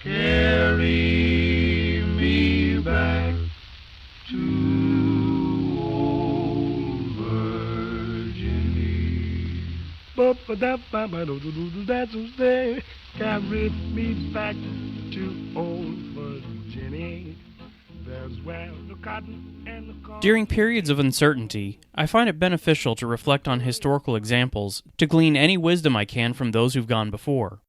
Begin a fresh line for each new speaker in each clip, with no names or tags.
Carry me back to old Virginia. Carry me back to old Virginia. There's where the cotton and the corn.
During periods of uncertainty, I find it beneficial to reflect on historical examples to glean any wisdom I can from those who've gone before.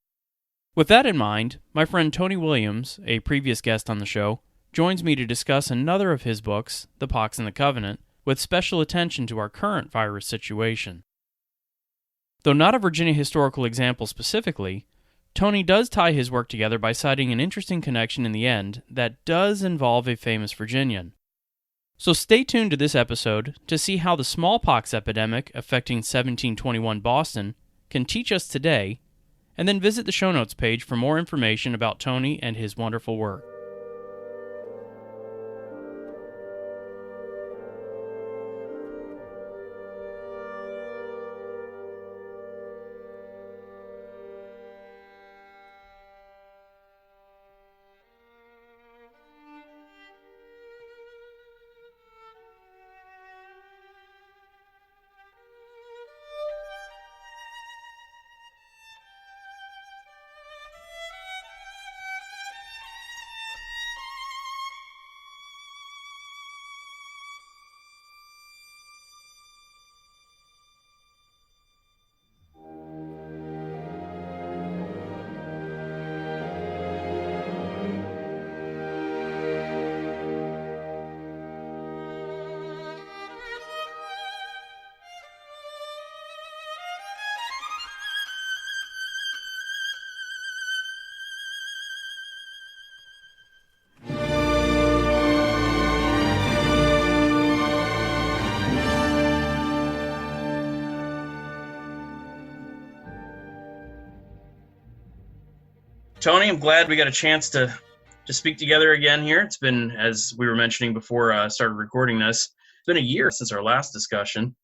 With that in mind, my friend Tony Williams, a previous guest on the show, joins me to discuss another of his books, The Pox and the Covenant, with special attention to our current virus situation. Though not a Virginia historical example specifically, Tony does tie his work together by citing an interesting connection in the end that does involve a famous Virginian. So stay tuned to this episode to see how the smallpox epidemic affecting 1721 Boston can teach us today, and then visit the show notes page for more information about Tony and his wonderful work. Tony, I'm glad we got a chance to speak together again here. It's been, as we were mentioning before I started recording this, it's been a year since our last discussion.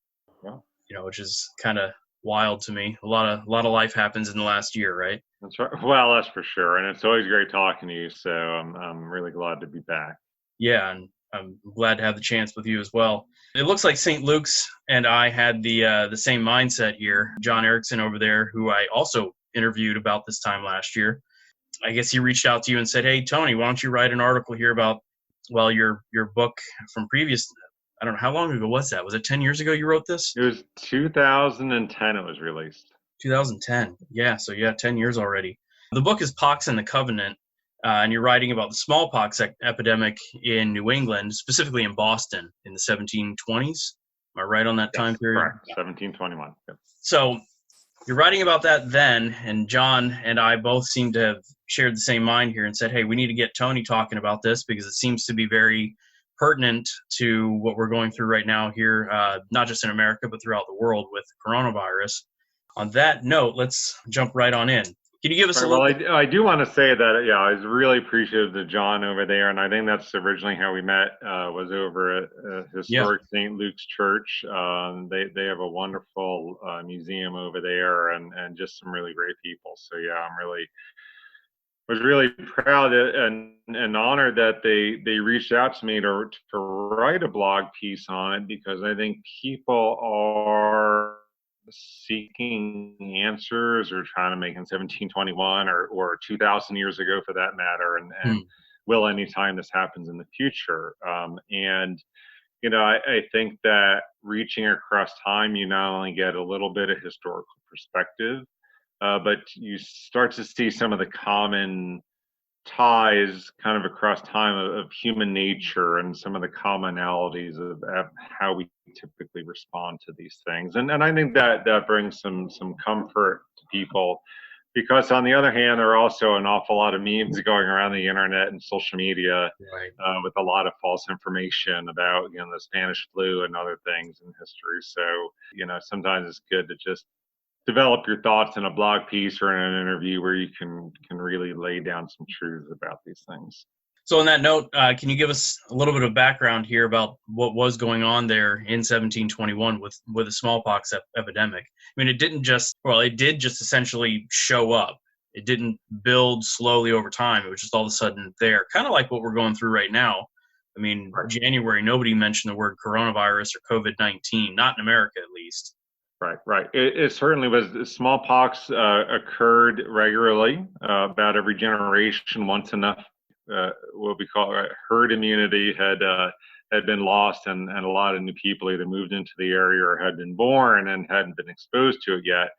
Yeah.
Which is kind of wild to me. A lot of life happens in the last year, right?
That's right. Well, that's for sure, and it's always great talking to you. So I'm really glad to be back.
Yeah, and I'm glad to have the chance with you as well. It looks like St. Luke's and I had the same mindset here. John Erickson over there, who I also interviewed about this time last year. I guess he reached out to you and said, "Hey, Tony, why don't you write an article here about, well, your book from previous, I don't know, how long ago was that? Was it 10 years ago you wrote this?"
It was 2010 it was released.
2010. Yeah, so 10 years already. The book is Pox and the Covenant, and you're writing about the smallpox epidemic in New England, specifically in Boston in the 1720s. Am I right on that time period?
Correct, 1721. Yep.
So you're writing about that then, and John and I both seem to have shared the same mind here and said, hey, we need to get Tony talking about this because it seems to be very pertinent to what we're going through right now here, not just in America, but throughout the world with coronavirus. On that note, let's jump right on in. Can you give us a little...
Well, I do want to say that, I was really appreciative to John over there, and I think that's originally how we met, was over at historic St. Luke's Church. They have a wonderful museum over there and just some really great people. So, was really proud and honored that they reached out to me to write a blog piece on it, because I think people are seeking answers or trying to make in 1721 or 2,000 years ago for that matter, and will anytime this happens in the future. I think that reaching across time, you not only get a little bit of historical perspective, but you start to see some of the common ties kind of across time of human nature and some of the commonalities of how we typically respond to these things. And I think that brings some comfort to people, because on the other hand, there are also an awful lot of memes going around the internet and social media, right, with a lot of false information about, the Spanish flu and other things in history. So, sometimes it's good to just develop your thoughts in a blog piece or in an interview where you can really lay down some truths about these things.
So on that note, can you give us a little bit of background here about what was going on there in 1721 with the smallpox epidemic? I mean, it did just essentially show up. It didn't build slowly over time. It was just all of a sudden there, kind of like what we're going through right now. I mean,
Right.
January, nobody mentioned the word coronavirus or COVID-19, not in America at least.
Right. It certainly was. Smallpox occurred regularly, about every generation. Once enough, what we call herd immunity had been lost, and a lot of new people either moved into the area or had been born and hadn't been exposed to it yet.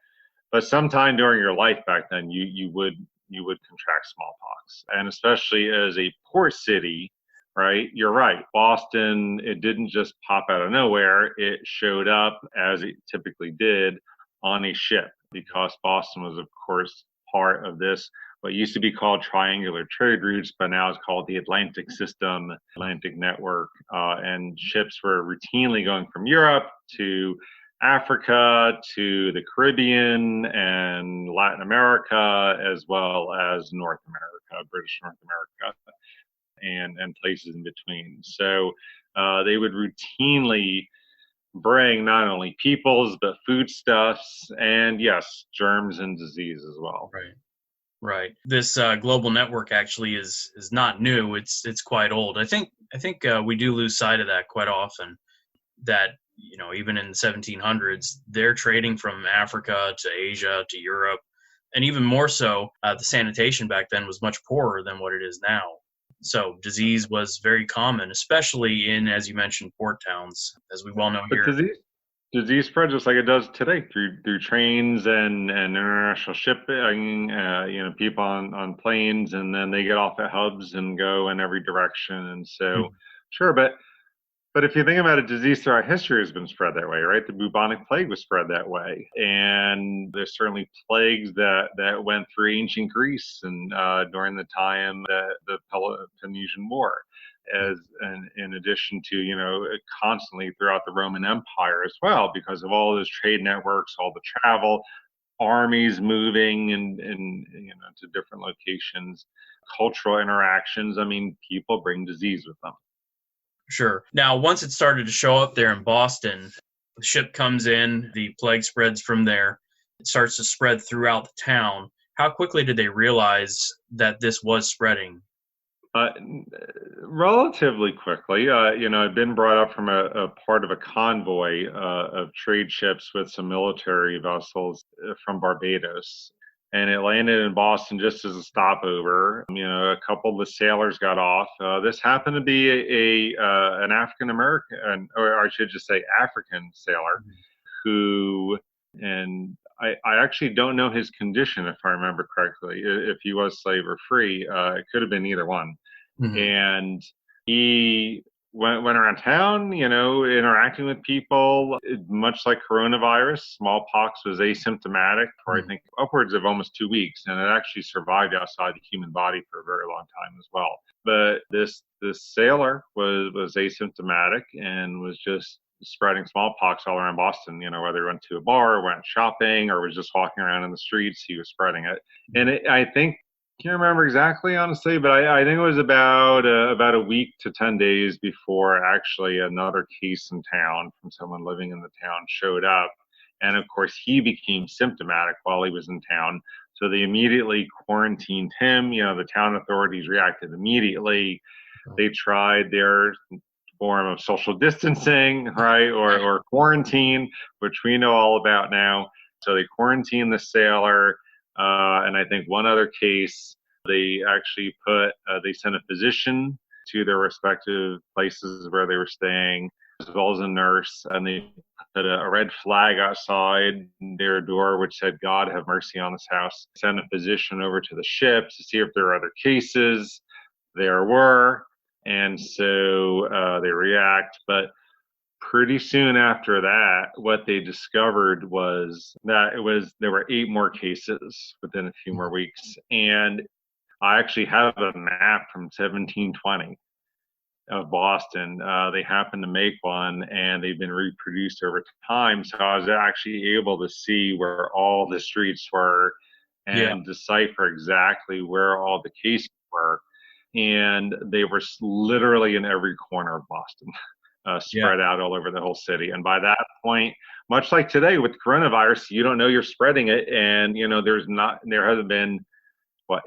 But sometime during your life back then, you would contract smallpox, and especially as a port city, right? You're right. Boston, it didn't just pop out of nowhere. It showed up as it typically did on a ship, because Boston was, of course, part of this what used to be called triangular trade routes, but now it's called the Atlantic System, Atlantic Network, and ships were routinely going from Europe to Africa to the Caribbean and Latin America, as well as North America, British North America, and places in between. So they would routinely bring not only peoples, but foodstuffs, and yes, germs and disease as well.
Right. Right. This global network actually is not new. It's quite old. I think we do lose sight of that quite often. That even in the 1700s, they're trading from Africa to Asia to Europe, and even more so, the sanitation back then was much poorer than what it is now. So disease was very common, especially in, as you mentioned, port towns, as we well know
But
here.
disease spreads just like it does today through trains and international shipping. People on planes, and then they get off at hubs and go in every direction. And so, sure, but if you think about it, disease throughout history has been spread that way, right? The bubonic plague was spread that way, and there's certainly plagues that went through ancient Greece and during the time the Peloponnesian War, as in addition to constantly throughout the Roman Empire as well, because of all those trade networks, all the travel, armies moving and to different locations, cultural interactions. I mean, people bring disease with them.
Sure. Now, once it started to show up there in Boston, the ship comes in, the plague spreads from there. It starts to spread throughout the town. How quickly did they realize that this was spreading?
Relatively quickly. I'd been brought up from a part of a convoy of trade ships with some military vessels from Barbados. And it landed in Boston just as a stopover. A couple of the sailors got off. This happened to be an African American, or I should just say African sailor, who, and I actually don't know his condition, if I remember correctly, if he was slave or free. It could have been either one.
Mm-hmm.
And he went around town, interacting with people. Much like coronavirus, smallpox was asymptomatic for I think upwards of almost 2 weeks, and it actually survived outside the human body for a very long time as well. But this sailor was asymptomatic and was just spreading smallpox all around Boston. Whether he went to a bar, went shopping, or was just walking around in the streets, he was spreading it. And I think, can't remember exactly, honestly, but I think it was about a week to 10 days before actually another case in town from someone living in the town showed up. And of course, he became symptomatic while he was in town. So they immediately quarantined him. The town authorities reacted immediately. They tried their form of social distancing, right, or quarantine, which we know all about now. So they quarantined the sailor. And I think one other case, they actually they sent a physician to their respective places where they were staying, as well as a nurse, and they put a red flag outside their door which said, "God have mercy on this house." Sent a physician over to the ship to see if there were other cases. There were, and so they react, but pretty soon after that, what they discovered was that there were 8 more cases within a few more weeks. And I actually have a map from 1720 of Boston. They happened to make one, and they've been reproduced over time. So I was actually able to see where all the streets were and decipher exactly where all the cases were. And they were literally in every corner of Boston. Spread out all over the whole city. And by that point, much like today with coronavirus, you don't know you're spreading it. And, there hasn't been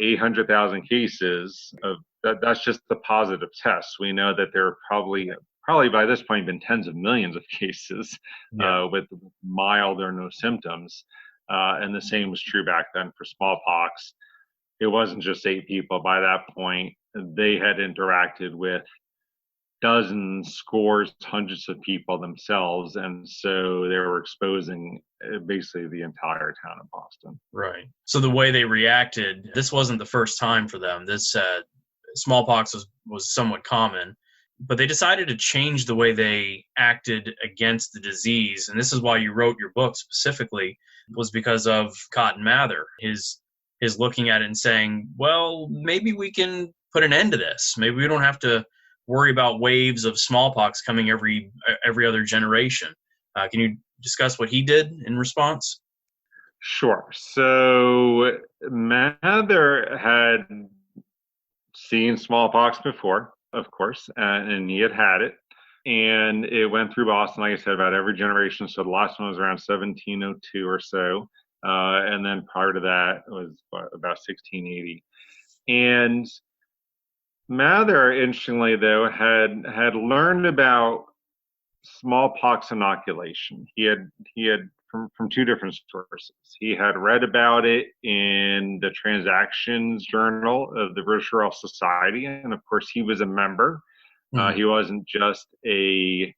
800,000 cases of that. That's just the positive tests. We know that there are probably by this point been tens of millions of cases with mild or no symptoms. And the same was true back then for smallpox. It wasn't just 8 people. By that point, they had interacted with dozens, scores, hundreds of people themselves. And so they were exposing basically the entire town of Boston.
Right. So the way they reacted, this wasn't the first time for them. This smallpox was somewhat common, but they decided to change the way they acted against the disease. And this is why you wrote your book specifically, was because of Cotton Mather, his looking at it and saying, well, maybe we can put an end to this. Maybe we don't have to worry about waves of smallpox coming every other generation. Can you discuss what he did in response?
Sure. So Mather had seen smallpox before, of course, and he had it. And it went through Boston, like I said, about every generation. So the last one was around 1702 or so. And then prior to that was about 1680. And Mather, interestingly, though, had learned about smallpox inoculation. He had from 2 different sources. He had read about it in the Transactions Journal of the British Royal Society, and of course, he was a member. He wasn't just a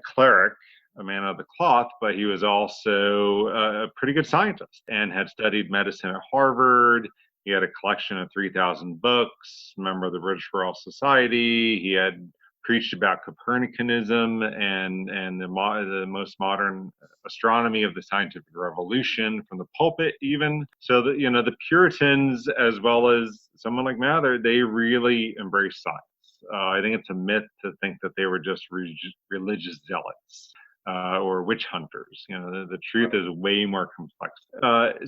cleric, a man of the cloth, but he was also a pretty good scientist and had studied medicine at Harvard. He had a collection of 3,000 books, member of the British Royal Society. He had preached about Copernicanism and the most modern astronomy of the scientific revolution from the pulpit even. So the Puritans, as well as someone like Mather, they really embraced science. I think it's a myth to think that they were just religious zealots. Or witch hunters. The truth is way more complex.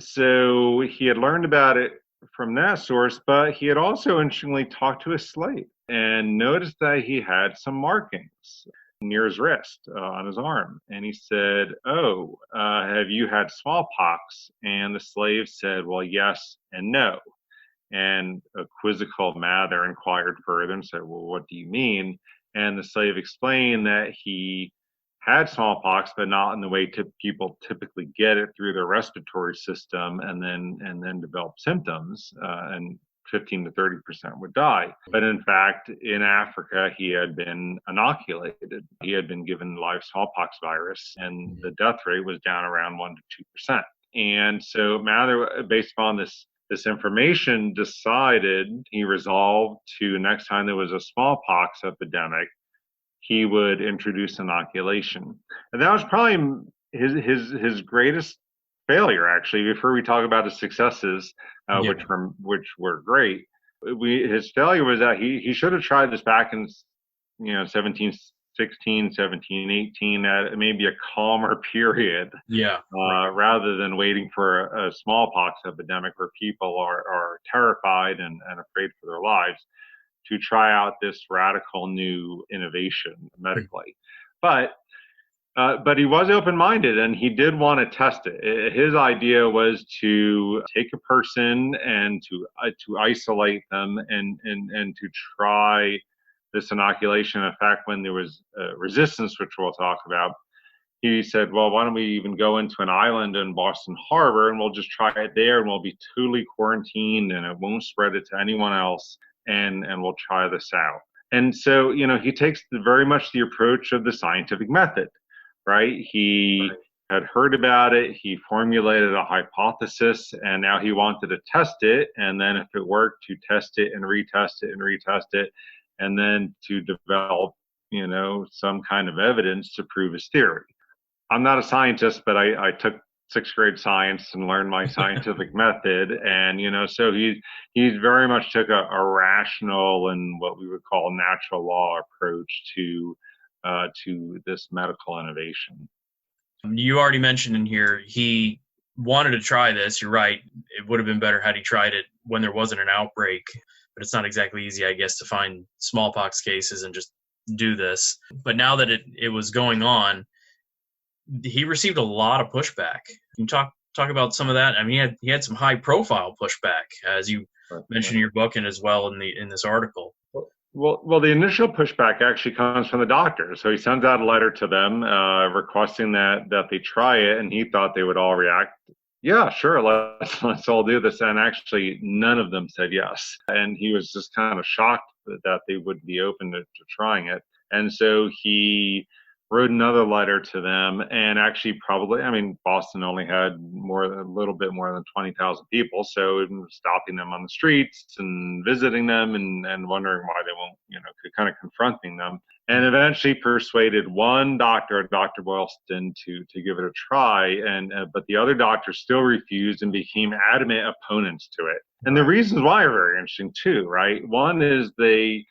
So he had learned about it from that source, but he had also interestingly talked to a slave and noticed that he had some markings near his wrist on his arm. And he said, "Oh, have you had smallpox?" And the slave said, "Well, yes and no." And a quizzical Mather inquired further and said, "Well, what do you mean?" And the slave explained that he had smallpox, but not in the way people typically get it through their respiratory system and then develop symptoms, and 15 to 30% would die. But in fact, in Africa, he had been inoculated. He had been given live smallpox virus, and the death rate was down around 1 to 2%. And so Mather, based upon this information, he resolved to, next time there was a smallpox epidemic, he would introduce inoculation. And that was probably his greatest failure, actually, before we talk about his successes, which were great. His failure was that he should have tried this back in 1716, 1718, at maybe a calmer period, rather than waiting for a smallpox epidemic where people are terrified and afraid for their lives, to try out this radical new innovation medically. But he was open-minded, and he did want to test it. His idea was to take a person and to isolate them and to try this inoculation. In fact, when there was resistance, which we'll talk about, he said, "Well, why don't we even go into an island in Boston Harbor, and we'll just try it there, and we'll be totally quarantined, and it won't spread it to anyone else. And we'll try this out." And so, he takes very much the approach of the scientific method, right? He had heard about it, he formulated a hypothesis, and now he wanted to test it. And then if it worked, to test it and retest it and retest it, and then to develop, some kind of evidence to prove his theory. I'm not a scientist, but I took 6th grade science and learned my scientific method. And, so he's very much took a rational and what we would call natural law approach to this medical innovation.
You already mentioned in here, he wanted to try this. You're right. It would have been better had he tried it when there wasn't an outbreak, but it's not exactly easy, I guess, to find smallpox cases and just do this. But now that it was going on, he received a lot of pushback. Can you talk talk about some of that? I mean, he had some high profile pushback, as you mentioned in your book and as well in this article.
Well, the initial pushback actually comes from the doctor. So he sends out a letter to them requesting that they try it, and he thought they would all react, yeah, sure, let's all do this. And actually, none of them said yes. And he was just kind of shocked that they would be open to trying it. And so he wrote another letter to them, and actually probably, I mean, Boston only had a little bit more than 20,000 people, so stopping them on the streets and visiting them and wondering why they won't, kind of confronting them, and eventually persuaded one doctor, Dr. Boylston, to give it a try, and but the other doctors still refused and became adamant opponents to it. And the reasons why are very interesting too, right? One is they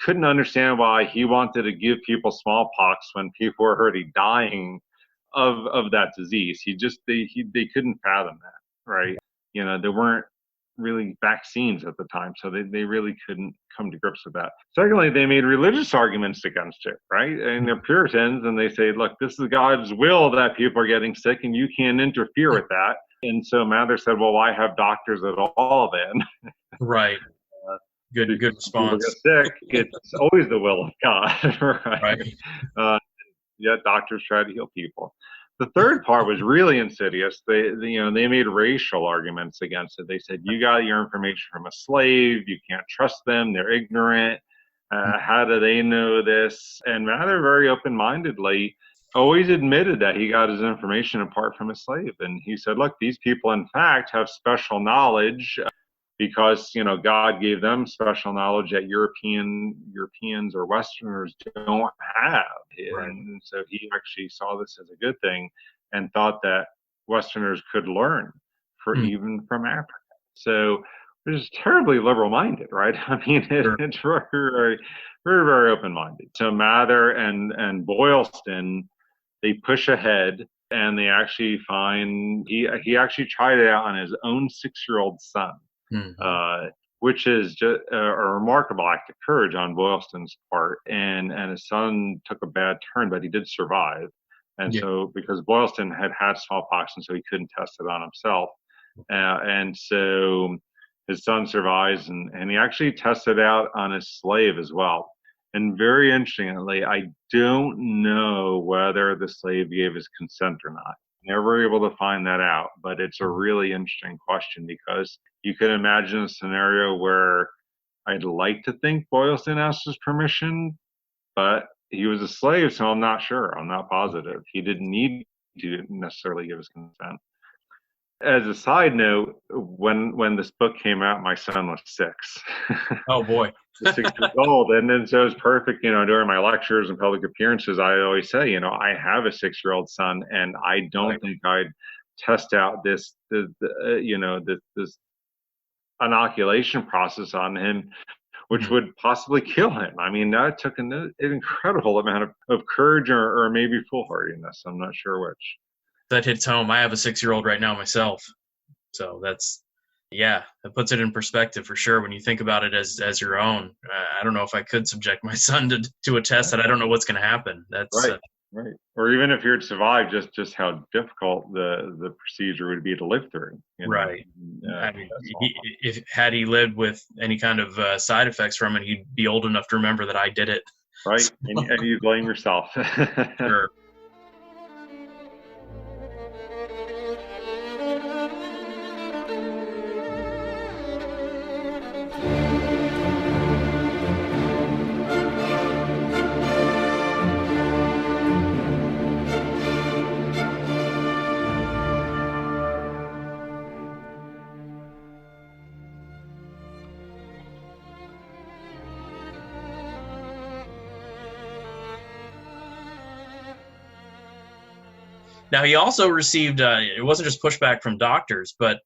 couldn't understand why he wanted to give people smallpox when people were already dying of that disease. They couldn't fathom that, right? There weren't really vaccines at the time, so they really couldn't come to grips with that. Secondly, they made religious arguments against it, right? And they're Puritans, and they say, look, this is God's will that people are getting sick, and you can't interfere with that. And so Mather said, well, why have doctors at all then?
Right. Good response.
People get sick, it's always the will of God, right? Yet doctors try to heal people. The third part was really insidious. They made racial arguments against it. They said, you got your information from a slave, you can't trust them, they're ignorant. How do they know this? And Mather very open-mindedly always admitted that he got his information apart from a slave. And he said, look, these people in fact have special knowledge because God gave them special knowledge that Europeans or Westerners don't have. Right. And so he actually saw this as a good thing and thought that Westerners could learn even from Africa. So it was terribly liberal-minded, right? I mean, it's very, very, very, very open-minded. So Mather and Boylston, they push ahead, and they actually find he actually tried it out on his own 6-year-old son. Which is just a remarkable act of courage on Boylston's part. And his son took a bad turn, but he did survive. And so, because Boylston had smallpox, and so he couldn't test it on himself. And so his son survives, and he actually tested out on his slave as well. And very interestingly, I don't know whether the slave gave his consent or not. Never able to find that out, but it's a really interesting question, because you can imagine a scenario where I'd like to think Boylston asked his permission, but he was a slave, so I'm not sure. I'm not positive. He didn't need to necessarily give his consent. As a side note, when this book came out, my son was 6.
Oh boy.
6 years old. And then so it's perfect, during my lectures and public appearances, I always say, I have a 6-year-old son, and I don't think I'd test out this inoculation process on him, which would possibly kill him. I mean, that took an incredible amount of courage or maybe foolhardiness. I'm not sure which.
That hits home. I have a 6-year-old right now myself. So that puts it in perspective for sure when you think about it as your own. I don't know if I could subject my son to a test that I don't know what's going to happen. That's
right. Or even if you'd survive, just how difficult the procedure would be to live through.
Right. I mean, had he lived with any kind of side effects from it, he'd be old enough to remember that I did it.
Right. And you blame yourself.
Sure. Now, he also received, it wasn't just pushback from doctors, but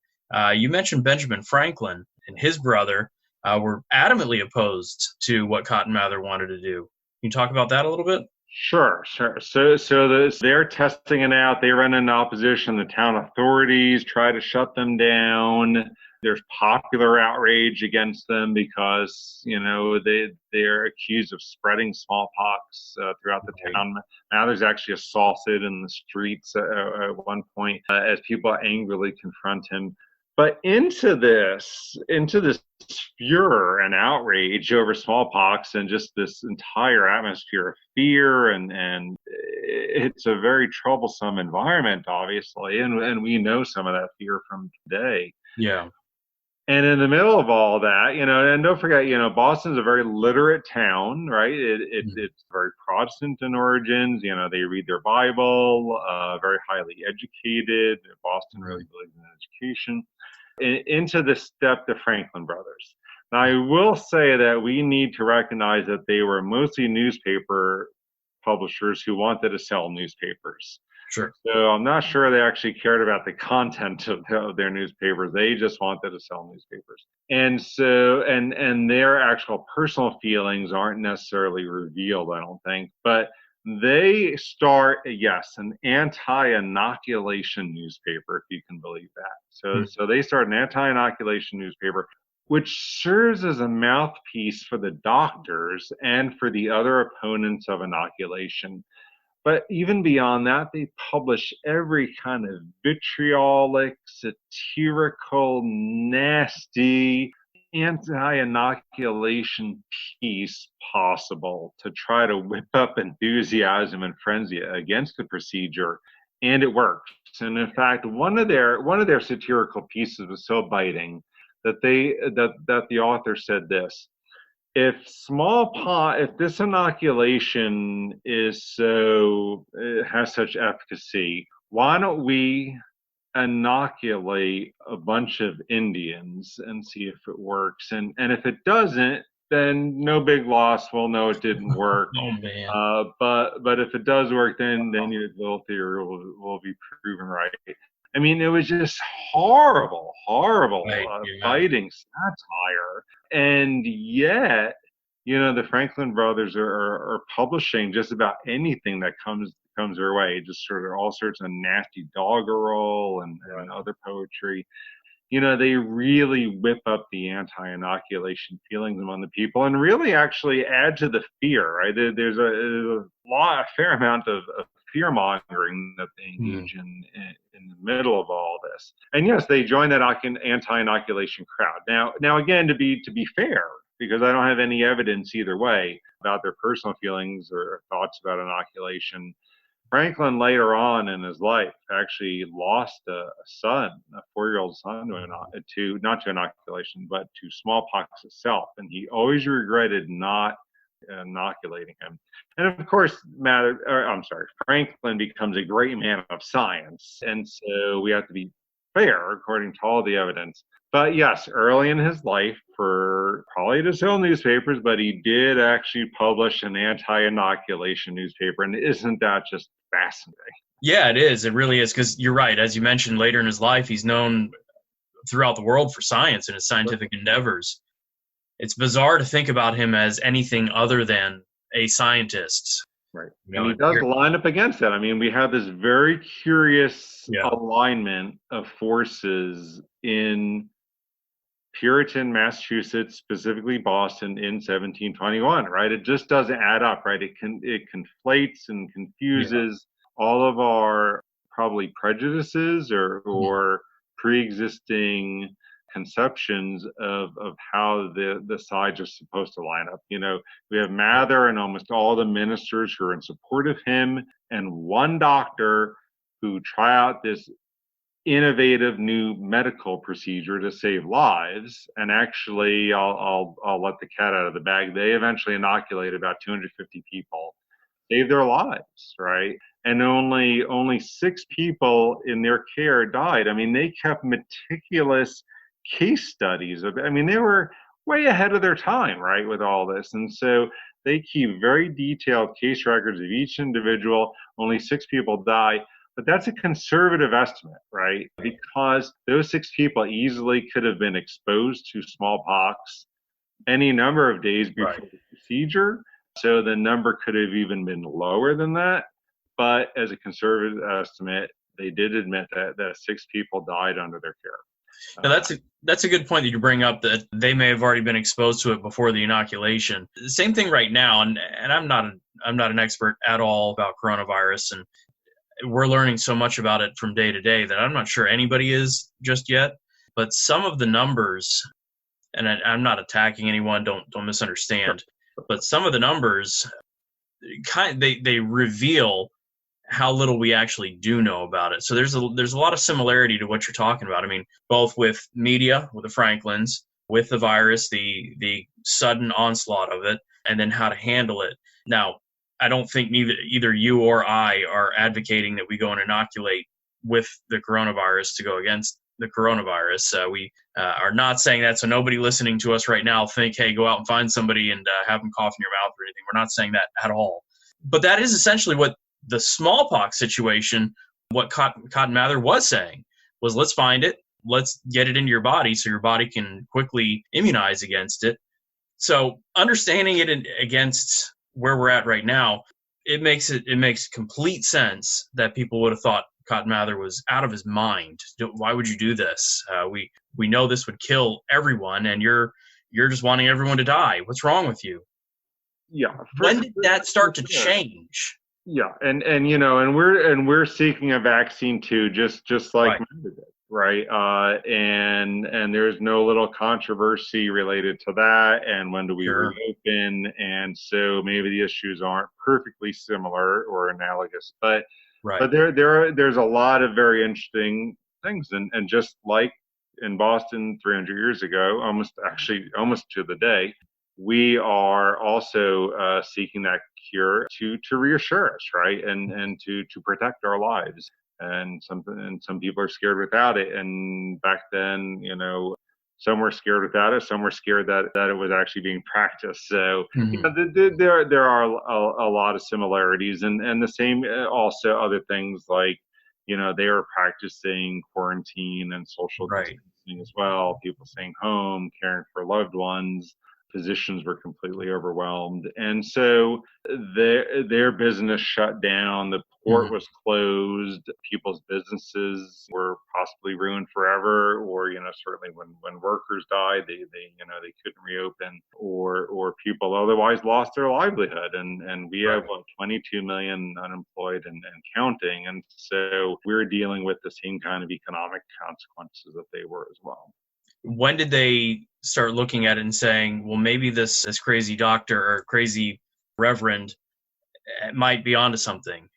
you mentioned Benjamin Franklin and his brother were adamantly opposed to what Cotton Mather wanted to do. Can you talk about that a little bit?
Sure. They're testing it out. They run into opposition. The town authorities try to shut them down. There's popular outrage against them because they're accused of spreading smallpox throughout the
Right.
town. Now there's actually assaulted in the streets at one point as people angrily confront him. But into this furor and outrage over smallpox and just this entire atmosphere of fear and it's a very troublesome environment, obviously, and we know some of that fear from today.
Yeah.
And in the middle of all that, and don't forget, Boston's a very literate town, right? It's very Protestant in origins. They read their Bible, very highly educated. Boston really believes in education. Into the step the Franklin brothers. Now, I will say that we need to recognize that they were mostly newspaper publishers who wanted to sell newspapers.
Sure.
So I'm not sure they actually cared about the content of their newspapers. They just wanted to sell newspapers. And so, and their actual personal feelings aren't necessarily revealed, I don't think. But they start, yes, an anti-inoculation newspaper, if you can believe that. So they start an anti-inoculation newspaper, which serves as a mouthpiece for the doctors and for the other opponents of inoculation. But even beyond that, they publish every kind of vitriolic, satirical, nasty anti-inoculation piece possible to try to whip up enthusiasm and frenzy against the procedure, and it works. And in fact, one of their satirical pieces was so biting that the author said this: if this inoculation has such efficacy, why don't we inoculate a bunch of Indians and see if it works? And if it doesn't, then no big loss. We'll know it didn't work.
Oh man.
But if it does work, then your little theory will be proven right. I mean, it was just horrible,
Right,
biting satire. And yet, the Franklin brothers are publishing just about anything that comes their way, just sort of all sorts of nasty doggerel and other poetry. They really whip up the anti-inoculation feelings among the people and really actually add to the fear, right? There's a fair amount of fear mongering that they engage in the middle of all this. And yes, they join that anti-inoculation crowd. Now again, to be fair, because I don't have any evidence either way about their personal feelings or thoughts about inoculation, Franklin later on in his life actually lost a son, a 4-year-old son, not to inoculation, but to smallpox itself. And he always regretted not inoculating him. And of course, Franklin becomes a great man of science. And so we have to be fair according to all the evidence. But yes, early in his life, for probably to sell newspapers, but he did actually publish an anti-inoculation newspaper. And isn't that just fascinating?
Yeah, it is. It really is, because you're right. As you mentioned, later in his life, he's known throughout the world for science and his scientific endeavors. It's bizarre to think about him as anything other than a scientist.
Right. And he does line up against that. I mean, we have this very curious alignment of forces in Puritan Massachusetts, specifically Boston, in 1721, right? It just doesn't add up, right? It conflates and confuses all of our probably prejudices or pre-existing conceptions of how the sides are supposed to line up. We have Mather and almost all the ministers who are in support of him, and one doctor who try out this innovative new medical procedure to save lives. And actually, I'll let the cat out of the bag. They eventually inoculate about 250 people, save their lives, right? And only 6 people in their care died. I mean, they kept meticulous case studies they were way ahead of their time, right, with all this. And so they keep very detailed case records of each individual. Only 6 people die. But that's a conservative estimate, right? Because those 6 people easily could have been exposed to smallpox any number of days before the procedure. So the number could have even been lower than that. But as a conservative estimate, they did admit that 6 people died under their care.
Now that's a good point that you bring up, that they may have already been exposed to it before the inoculation. The same thing right now, and I'm not an expert at all about coronavirus, and we're learning so much about it from day to day that I'm not sure anybody is just yet. But some of the numbers, and I'm not attacking anyone, don't misunderstand, but some of the numbers they reveal how little we actually do know about it. So there's a lot of similarity to what you're talking about. I mean, both with media, with the Franklins, with the virus, the sudden onslaught of it, and then how to handle it. Now, I don't think either you or I are advocating that we go and inoculate with the coronavirus to go against the coronavirus. We are not saying that, so nobody listening to us right now think, hey, go out and find somebody and have them cough in your mouth or anything. We're not saying that at all. But that is essentially what the smallpox situation, what Cotton Mather was saying, was let's find it, let's get it into your body so your body can quickly immunize against it. So understanding it against where we're at right now, it makes complete sense that people would have thought Cotton Mather was out of his mind. Why would you do this? We know this would kill everyone, and you're just wanting everyone to die. What's wrong with you?
Yeah.
When did that start to change?
Yeah, and we're seeking a vaccine too, just like Mather did, right? And there's no little controversy related to that. And when do we reopen? And so maybe the issues aren't perfectly similar or analogous, but there's a lot of very interesting things, and just like in Boston 300 years ago, almost to the day, we are also seeking that cure to reassure us, right, and to protect our lives. And some people are scared without it. And back then, some were scared without it, some were scared that it was actually being practiced. So there are a lot of similarities, and the same also other things like they were practicing quarantine and social distancing as well. People staying home, caring for loved ones. Physicians were completely overwhelmed, and so their business shut down. The port was closed. People's businesses were possibly ruined forever, or certainly when workers died, they couldn't reopen, or people otherwise lost their livelihood. And we have 22 million unemployed and counting, and so we're dealing with the same kind of economic consequences that they were as well.
When did they start looking at it and saying, well, maybe this crazy doctor or crazy reverend might be onto something?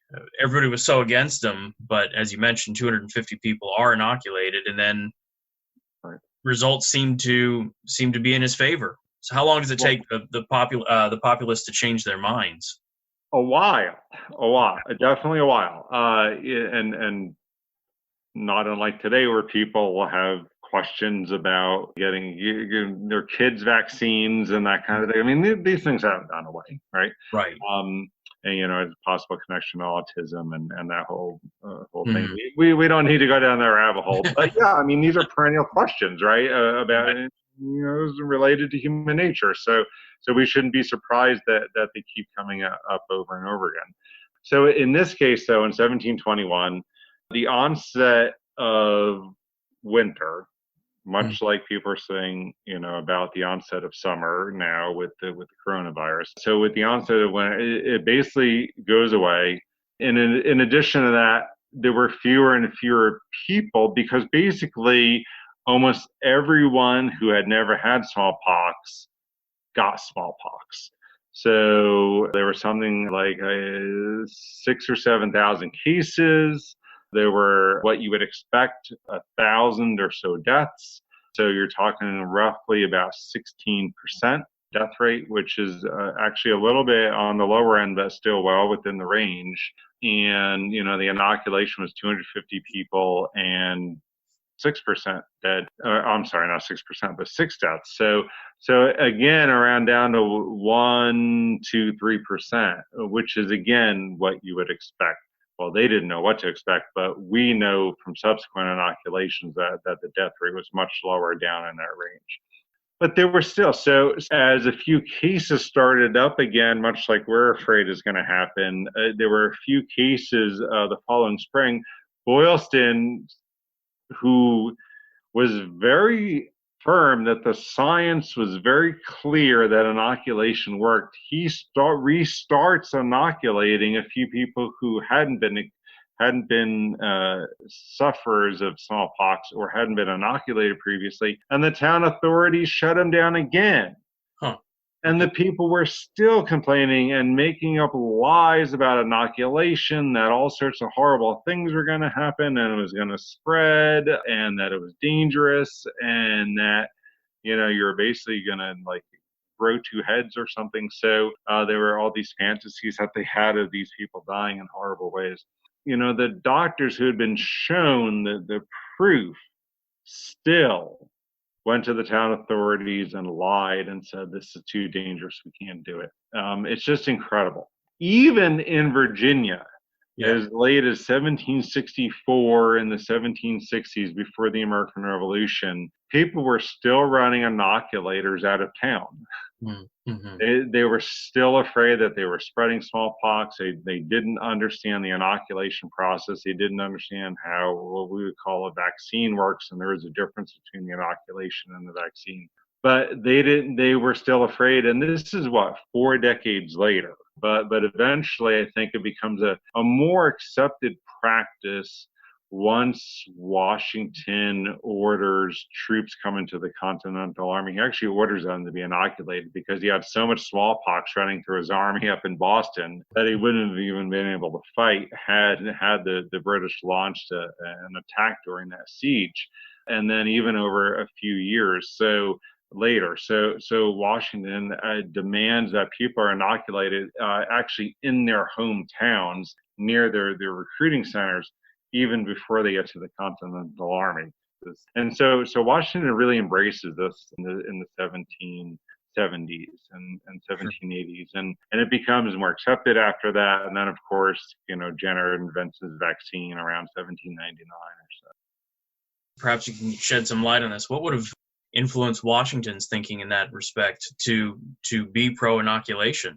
Everybody was so against him, but as you mentioned, 250 people are inoculated, and then results seem to be in his favor. So how long does it take the populace to change their minds?
A while, definitely a while. And not unlike today, where people will have questions about getting their kids vaccines and that kind of thing. I mean, these things haven't gone away, right?
Right.
And a possible connection to autism and that whole thing. We don't need to go down that rabbit hole, but yeah, I mean, these are perennial questions, right? About related to human nature. So we shouldn't be surprised that they keep coming up over and over again. So in this case, though, in 1721, the onset of winter, much like people are saying, about the onset of summer now with the coronavirus. So with the onset of winter, it basically goes away. And in addition to that, there were fewer and fewer people, because basically almost everyone who had never had smallpox got smallpox. So there were something like 6,000 or 7,000 cases. There were what you would expect, 1,000 or so deaths. So you're talking roughly about 16% death rate, which is actually a little bit on the lower end, but still well within the range. And, the inoculation was 250 people and 6% dead. I'm sorry, not 6%, but 6 deaths. So again, around down to 1, 2, 3%, which is again what you would expect. Well, they didn't know what to expect, but we know from subsequent inoculations that the death rate was much lower down in that range. But there were still, so as a few cases started up again, much like we're afraid is going to happen, there were a few cases the following spring. Boylston, who was very firm that the science was very clear that inoculation worked, he restarts inoculating a few people who hadn't been sufferers of smallpox or hadn't been inoculated previously, and the town authorities shut him down again.
Huh.
And the people were still complaining and making up lies about inoculation, that all sorts of horrible things were going to happen and it was going to spread and that it was dangerous and that, you're basically going to like grow two heads or something. So there were all these fantasies that they had of these people dying in horrible ways. The doctors who had been shown the proof still went to the town authorities and lied and said, this is too dangerous, we can't do it. It's just incredible. Even in Virginia, as late as 1764 in the 1760s, before the American Revolution, people were still running inoculators out of town. Mm-hmm. They were still afraid that they were spreading smallpox. They didn't understand the inoculation process. They didn't understand how what we would call a vaccine works, and there is a difference between the inoculation and the vaccine. But they were still afraid, and this is 4 decades later. But eventually, I think it becomes a more accepted practice once Washington orders troops come into the Continental Army. He actually orders them to be inoculated because he had so much smallpox running through his army up in Boston that he wouldn't have even been able to fight had the British launched an attack during that siege. And then even over a few years later. So Washington demands that people are inoculated actually in their hometowns near their recruiting centers, even before they get to the Continental Army. And so Washington really embraces this in the 1770s and 1780s, and it becomes more accepted after that. And then, of course, Jenner invents his vaccine around 1799 or so.
Perhaps you can shed some light on this. What would have influenced Washington's thinking in that respect to be pro-inoculation?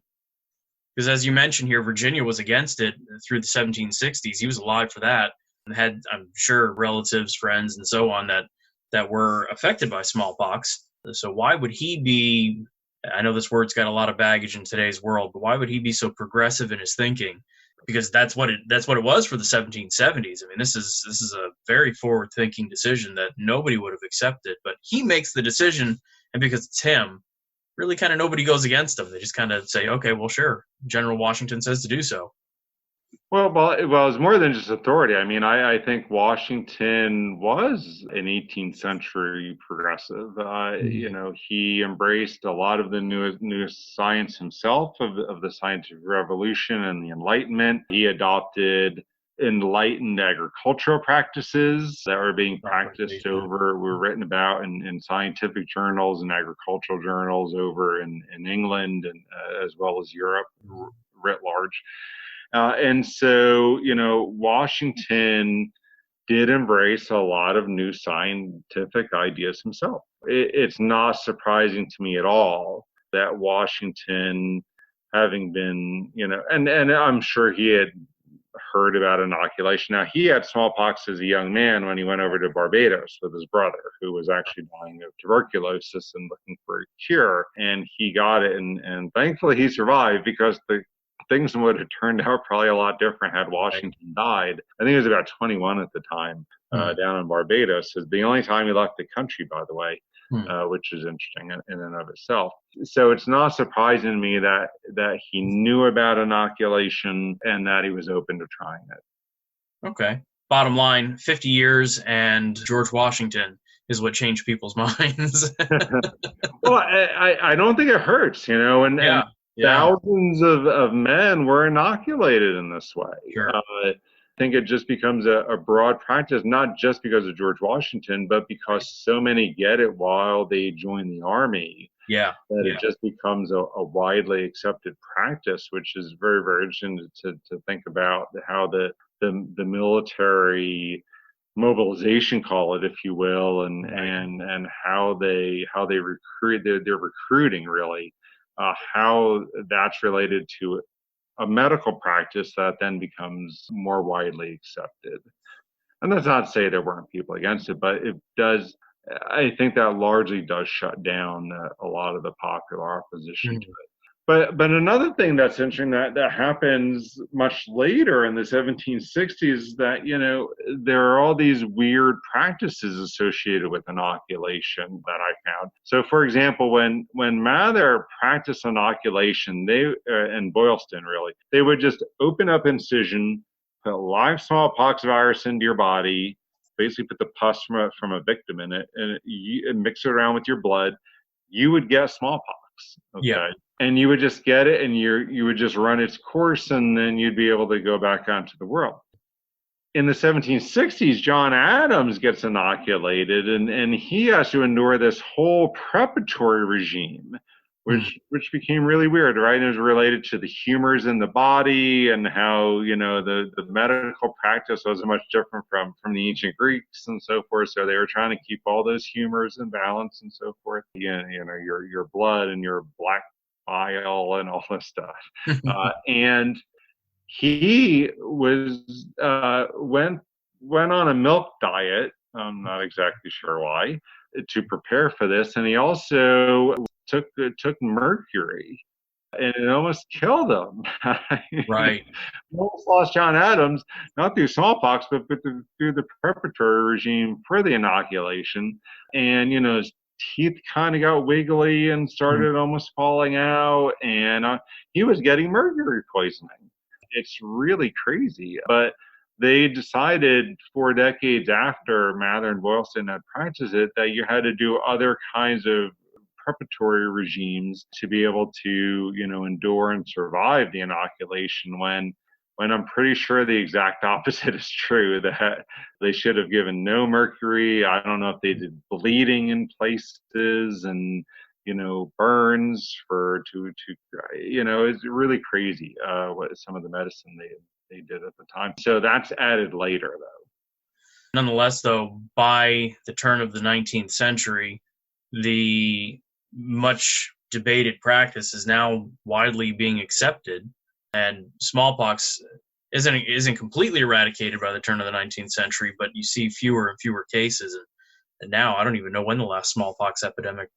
Because as you mentioned here, Virginia was against it through the 1760s. He was alive for that and had, I'm sure, relatives, friends, and so on that were affected by smallpox. So why would he be, I know this word's got a lot of baggage in today's world, but why would he be so progressive in his thinking? Because that's what it was for the 1770s. I mean, this is a very forward-thinking decision that nobody would have accepted. But he makes the decision, and because it's him, really kind of nobody goes against him. They just kind of say, okay, well, sure, General Washington says to do so.
Well, it's more than just authority. I mean, I think Washington was an 18th century progressive. He embraced a lot of the newest science himself of the scientific revolution and the Enlightenment. He adopted enlightened agricultural practices that were being practiced were written about in scientific journals and agricultural journals over in England and as well as Europe writ large. And so, Washington did embrace a lot of new scientific ideas himself. It's not surprising to me at all that Washington, having been, and I'm sure he had heard about inoculation. Now, he had smallpox as a young man when he went over to Barbados with his brother, who was actually dying of tuberculosis and looking for a cure. And he got it, and thankfully he survived, because things would have turned out probably a lot different had Washington died. I think he was about 21 at the time, down in Barbados. It's the only time he left the country, by the way, which is interesting in and of itself. So it's not surprising to me that he knew about inoculation and that he was open to trying it.
Okay. Bottom line, 50 years and George Washington is what changed people's minds.
Well, I don't think it hurts, and thousands of men were inoculated in this way.
Sure.
I think it just becomes a broad practice, not just because of George Washington, but because so many get it while they join the army. It just becomes a widely accepted practice, which is very, very interesting to think about how the military mobilization, call it, if you will, and how they recruit, their recruiting really, how that's related to a medical practice that then becomes more widely accepted. And that's not to say there weren't people against it, but it does. I think that largely does shut down a lot of the popular opposition to it. But another thing that's interesting that happens much later in the 1760s, that there are all these weird practices associated with inoculation that I found. So, for example, when Mather practiced inoculation, they and Boylston really, they would just open up incision, put live smallpox virus into your body, basically put the pus from a victim in it, and mix it around with your blood. You would get smallpox. Okay.
Yeah.
And you would just get it, and you would just run its course, and then you'd be able to go back out to the world. In the 1760s, John Adams gets inoculated, and he has to endure this whole preparatory regime, which became really weird, right? It was related to the humors in the body, and how the medical practice wasn't much different from the ancient Greeks and so forth. So they were trying to keep all those humors in balance and so forth. Your blood and your black bile and all this stuff, and he went on a milk diet. I'm not exactly sure why, to prepare for this, and he also took mercury, and it almost killed him.
Right.
Almost lost John Adams, not through smallpox, but through the preparatory regime for the inoculation, and his teeth kind of got wiggly and started almost falling out, and he was getting mercury poisoning. It's really crazy. But they decided 4 decades after Mather and Boylston had practiced it that you had to do other kinds of preparatory regimes to be able to, endure and survive the inoculation, when I'm pretty sure the exact opposite is true, that they should have given no mercury. I don't know if they did bleeding in places and, burns it's really crazy what some of the medicine they did at the time. So that's added later, though.
Nonetheless, though, by the turn of the 19th century, the much debated practice is now widely being accepted, and smallpox isn't completely eradicated by the turn of the 19th century, but you see fewer and fewer cases, and now I don't even know when the last smallpox epidemic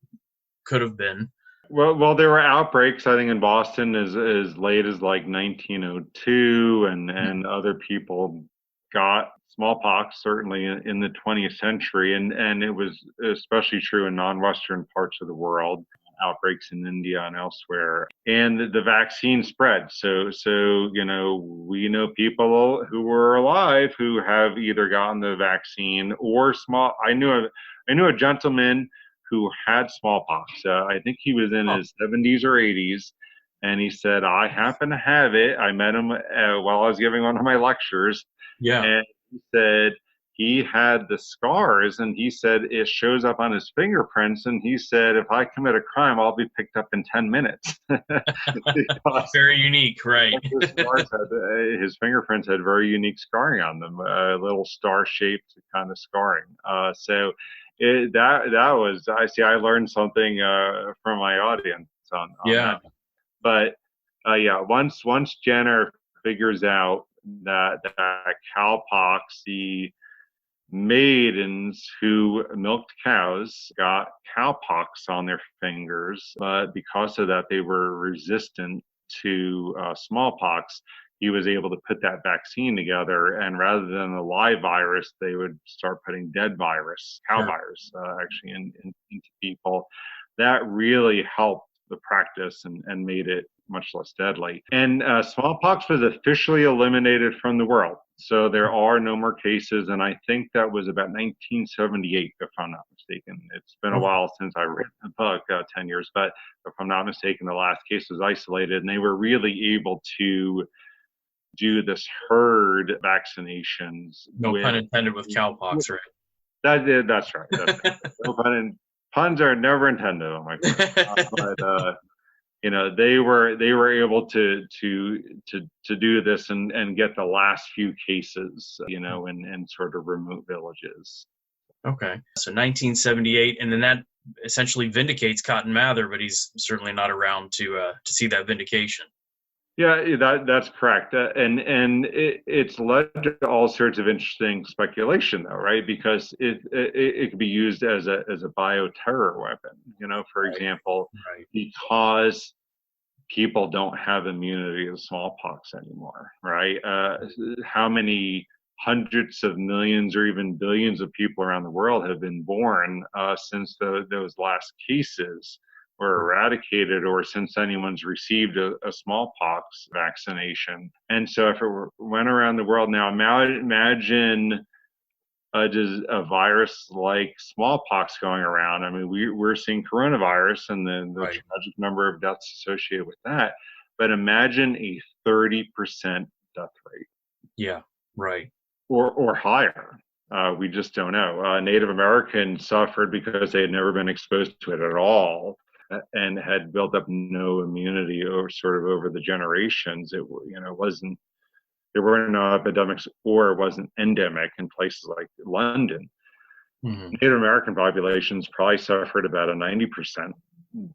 could have been.
Well, there were outbreaks, I think, in Boston as late as like 1902, and other people got smallpox certainly in the 20th century, and it was especially true in non-Western parts of the world. Outbreaks in India and elsewhere, and the vaccine spread. So we know people who were alive who have either gotten the vaccine or I knew a gentleman who had smallpox. I think he was in his 70s or 80s, and he said, I happen to have it. I met him while I was giving one of my lectures.
Yeah.
And he said he had the scars, and he said it shows up on his fingerprints, and he said, if I commit a crime, I'll be picked up in 10 minutes.
Very unique, right?
His fingerprints had very unique scarring on them, a little star-shaped kind of scarring. So that was, I learned something from my audience on that. But once Jenner figures out that cowpox, the maidens who milked cows got cowpox on their fingers, but because of that, they were resistant to smallpox. He was able to put that vaccine together, and rather than a live virus, they would start putting dead virus, virus, actually into people. That really helped the practice and made it much less deadly. And smallpox was officially eliminated from the world. So there are no more cases, and I think that was about 1978, if I'm not mistaken. It's been a while since I read the book, 10 years, but if I'm not mistaken, the last case was isolated, and they were really able to do this herd vaccinations.
No pun intended with cowpox, right?
That's right. No puns are never intended on my friend. they were able to do this and get the last few cases, in sort of remote villages.
Okay. So 1978, and then that essentially vindicates Cotton Mather, but he's certainly not around to see that vindication.
Yeah, that's correct, and it's led to all sorts of interesting speculation, though, right? Because it could be used as a bioterror weapon, for example,
Right.
because people don't have immunity to smallpox anymore, right? How many hundreds of millions or even billions of people around the world have been born since those last cases were eradicated, or since anyone's received a smallpox vaccination. And so if it went around the world now, imagine a virus like smallpox going around. I mean, we're seeing coronavirus and the
Right.
tragic number of deaths associated with that. But imagine a 30% death rate.
Yeah, right.
Or higher. We just don't know. Native Americans suffered because they had never been exposed to it at all and had built up no immunity over the generations. Wasn't, there were no epidemics, or it wasn't endemic in places like London.
Mm-hmm.
Native American populations probably suffered about a 90%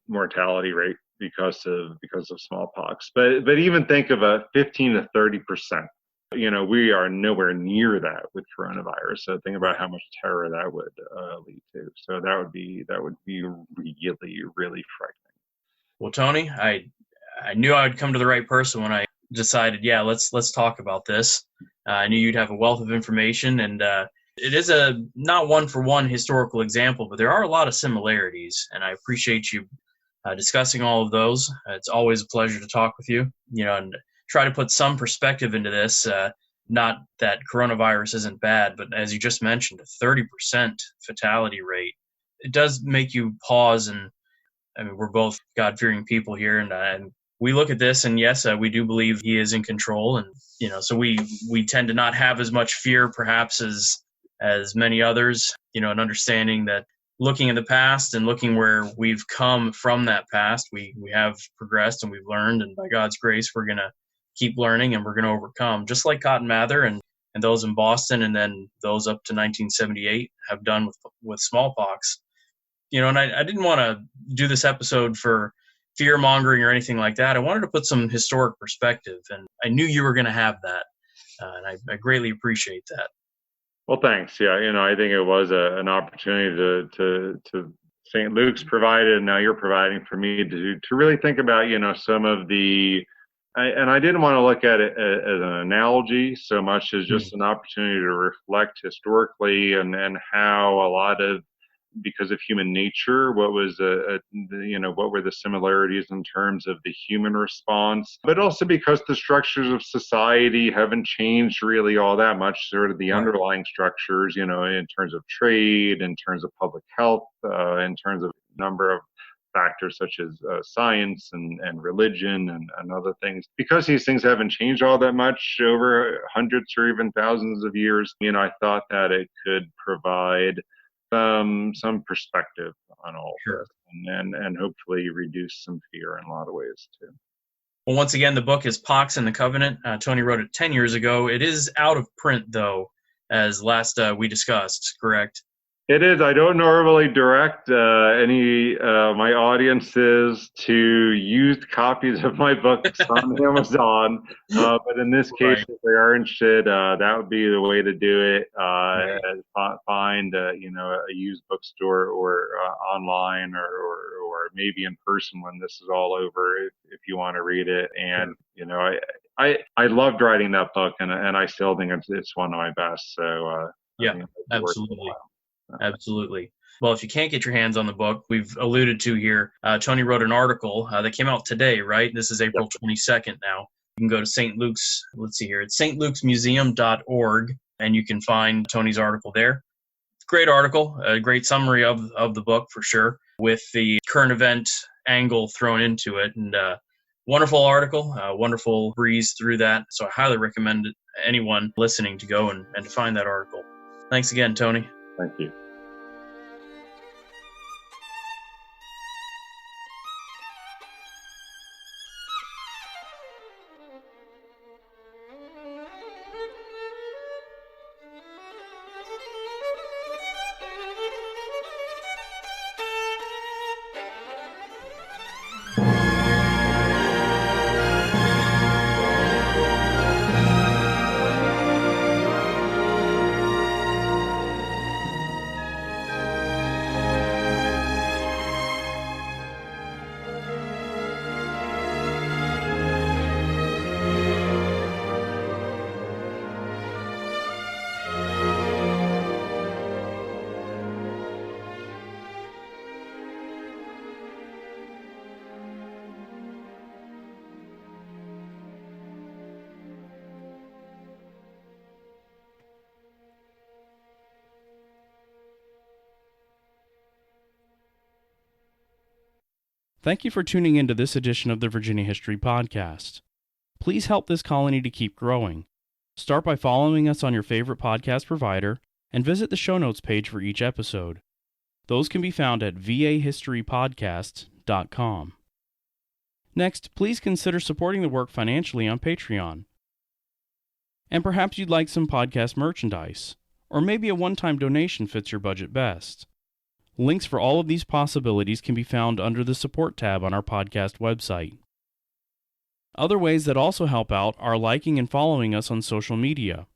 mortality rate because of smallpox. But even think of a 15 to 30%. We are nowhere near that with coronavirus. So think about how much terror that would lead to. So that would be really, really frightening.
Well, Tony, I knew I would come to the right person when I decided, yeah, let's talk about this. I knew you'd have a wealth of information, and it is a not one-for-one historical example, but there are a lot of similarities, and I appreciate you discussing all of those. It's always a pleasure to talk with you, and try to put some perspective into this. Not that coronavirus isn't bad, but as you just mentioned, a 30% fatality rate. It does make you pause, and I mean, we're both God-fearing people here, and we look at this, and yes, we do believe he is in control, and so we tend to not have as much fear, perhaps, as many others, and understanding that looking in the past and looking where we've come from that past, we have progressed and we've learned, and by God's grace, we're gonna keep learning and we're gonna overcome, just like Cotton Mather and those in Boston, and then those up to 1978 have done with smallpox. And I didn't want to do this episode for fear mongering or anything like that. I wanted to put some historic perspective, and I knew you were going to have that, and I greatly appreciate that.
Well, thanks. Yeah, I think it was an opportunity to St. Luke's provided, and now you're providing for me to really think about some of the. And I didn't want to look at it as an analogy so much as just an opportunity to reflect historically and how a lot of, because of human nature, what was what were the similarities in terms of the human response, but also because the structures of society haven't changed really all that much, sort of the underlying structures, in terms of trade, in terms of public health, in terms of number of factors such as science and religion and other things. Because these things haven't changed all that much over hundreds or even thousands of years, I thought that it could provide some perspective on all this, and hopefully reduce some fear in a lot of ways too.
Well, once again, the book is Pox and the Covenant. Tony wrote it 10 years ago. It is out of print, though, as last we discussed, correct?
It is. I don't normally direct any my audiences to used copies of my books on Amazon, but in this case, if they are interested, that would be the way to do it. Find a used bookstore or online or maybe in person when this is all over, if you want to read it. And I loved writing that book, and I still think it's one of my best. So
absolutely. Absolutely. Well, if you can't get your hands on the book, we've alluded to here, Tony wrote an article that came out today, right? This is April 22nd now. You can go to St. Luke's, let's see here, it's stlukesmuseum.org, and you can find Tony's article there. Great article, a great summary of the book for sure, with the current event angle thrown into it. And wonderful article, wonderful breeze through that. So I highly recommend anyone listening to go and to find that article. Thanks again, Tony.
Thank you.
Thank you for tuning into this edition of the Virginia History Podcast. Please help this colony to keep growing. Start by following us on your favorite podcast provider and visit the show notes page for each episode. Those can be found at vahistorypodcast.com. Next, please consider supporting the work financially on Patreon. And perhaps you'd like some podcast merchandise, or maybe a one-time donation fits your budget best. Links for all of these possibilities can be found under the support tab on our podcast website. Other ways that also help out are liking and following us on social media.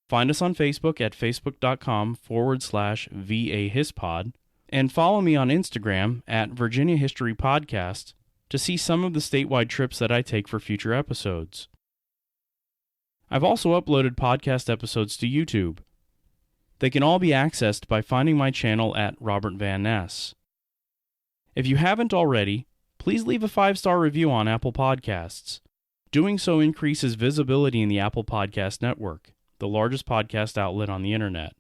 Find us on Facebook at facebook.com/VAHispod, and follow me on Instagram at Virginia History Podcast to see some of the statewide trips that I take for future episodes. I've also uploaded podcast episodes to YouTube. They can all be accessed by finding my channel at Robert Van Ness. If you haven't already, please leave a 5-star review on Apple Podcasts. Doing so increases visibility in the Apple Podcast Network, the largest podcast outlet on the internet.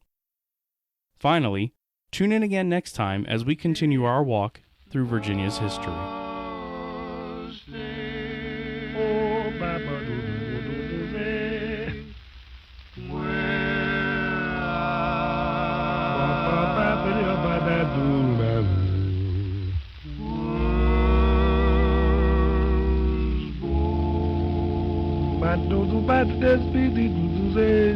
Finally, tune in again next time as we continue our walk through Virginia's history.
Bado do bado despedido do Zé,